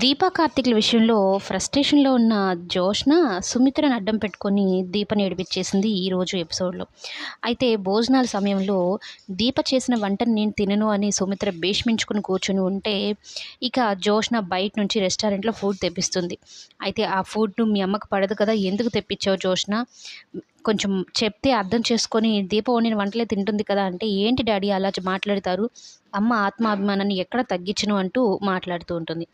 దీప, కార్తీకుల విషయంలో ఫ్రస్ట్రేషన్‌లో ఉన్న జోష్న, సుమిత్రని అడ్డం పెట్టుకొని దీపని ఏడిపిచ్చేసింది ఈరోజు ఎపిసోడ్‌లో. అయితే భోజనాల సమయంలో దీప చేసిన వంటని నేను తినను అని సుమిత్ర భీష్మించుకొని కూర్చొని ఉంటే, ఇక జోష్న బయట నుంచి రెస్టారెంట్‌లో ఫుడ్ తెప్పిస్తుంది. అయితే ఆ ఫుడ్ మీ అమ్మకి పడదు కదా! ఎందుకు తెప్పించావు జోష్న? కొంచెం చెప్తే అర్థం చేసుకొని దీప వండిన వంటలే తింటుంది కదా! అంటే, ఏంటి డాడీ అలా మాట్లాడతారు? అమ్మ ఆత్మాభిమానాన్ని ఎక్కడ తగ్గించను అంటూ మాట్లాడుతూ ఉంటుంది.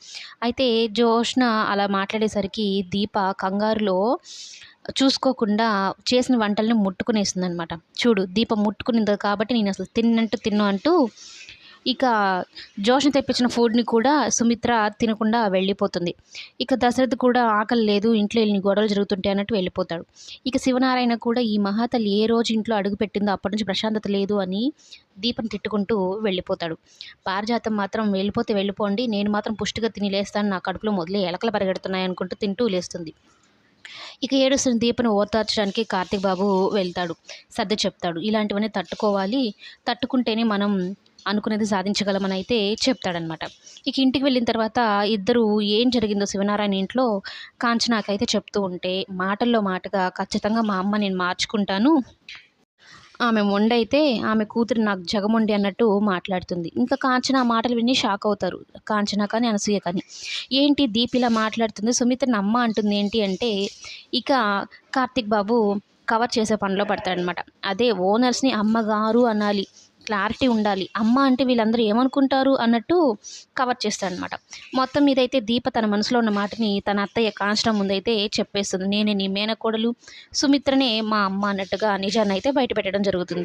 అయితే జోష్న అలా మాట్లాడేసరికి దీప కంగారులో చూసుకోకుండా చేసిన వంటల్ని ముట్టుకునేసిందనమాట. చూడు దీప ముట్టుకునింది కాబట్టి నేనసలు తిన్నట్టు తిన్ను అంటూ ఇక జోష్న తెప్పించిన ఫుడ్‌ని కూడా సుమిత్ర తినకుండా వెళ్ళిపోతుంది. ఇక దశరథ్ కూడా ఆకలి లేదు, ఇంట్లో ఇన్ని గొడవలు జరుగుతుంటాయి అన్నట్టు వెళ్ళిపోతాడు. ఇక శివనారాయణ కూడా ఈ మహాతల్లి ఏ రోజు ఇంట్లో అడుగుపెట్టిందో అప్పటి నుంచి ప్రశాంతత లేదు అని దీపని తిట్టుకుంటూ వెళ్ళిపోతాడు. పారిజాతం మాత్రం వెళ్ళిపోతే వెళ్ళిపోండి, నేను మాత్రం పుష్టిగా తిని లేస్తాను, నా కడుపులో మొదలే ఎలకలు పరిగెడుతున్నాయి అనుకుంటూ తింటూ లేస్తుంది. ఇక ఏడుస్తున్న దీపను ఓదార్చడానికి కార్తీక్ బాబు వెళ్తాడు. సర్ది చెప్తాడు. ఇలాంటివన్నీ తట్టుకోవాలి, తట్టుకుంటేనే మనం అనుకునేది సాధించగలమని అయితే చెప్తాడనమాట. ఇక ఇంటికి వెళ్ళిన తర్వాత ఇద్దరు ఏం జరిగిందో శివనారాయణ ఇంట్లో కాంచనాకైతే చెప్తూ ఉంటే, మాటల్లో మాటగా ఖచ్చితంగా మా అమ్మ నేను మార్చుకుంటాను, ఆమె మొండైతే ఆమె కూతురు నాకు జగమొండి అన్నట్టు మాట్లాడుతుంది. ఇంకా కాంచన ఆ మాటలు విని షాక్ అవుతారు. కాంచన కానీ, అనసూయ కానీ. ఏంటి దీప్ ఇలా మాట్లాడుతుంది, సుమిత్రని అమ్మ అంటుంది ఏంటి అంటే, ఇక కార్తీక్ బాబు కవర్ చేసే పనిలో పడతాడనమాట. అదే ఓనర్స్‌ని అమ్మగారు అనాలి, క్లారిటీ ఉండాలి. అమ్మ అంటే వీళ్ళందరూ ఏమనుకుంటారు అన్నట్టు కవర్ చేస్తాడనమాట. మొత్తం మీదైతే దీప తన మనసులో ఉన్న మాటని తన అత్తయ్య కాంచన ముందైతే చెప్పేస్తుంది. నేనే నీ మేనకోడలు, సుమిత్రనే మా అమ్మ అన్నట్టుగా నిజాన్నైతే బయట పెట్టడం జరుగుతుంది.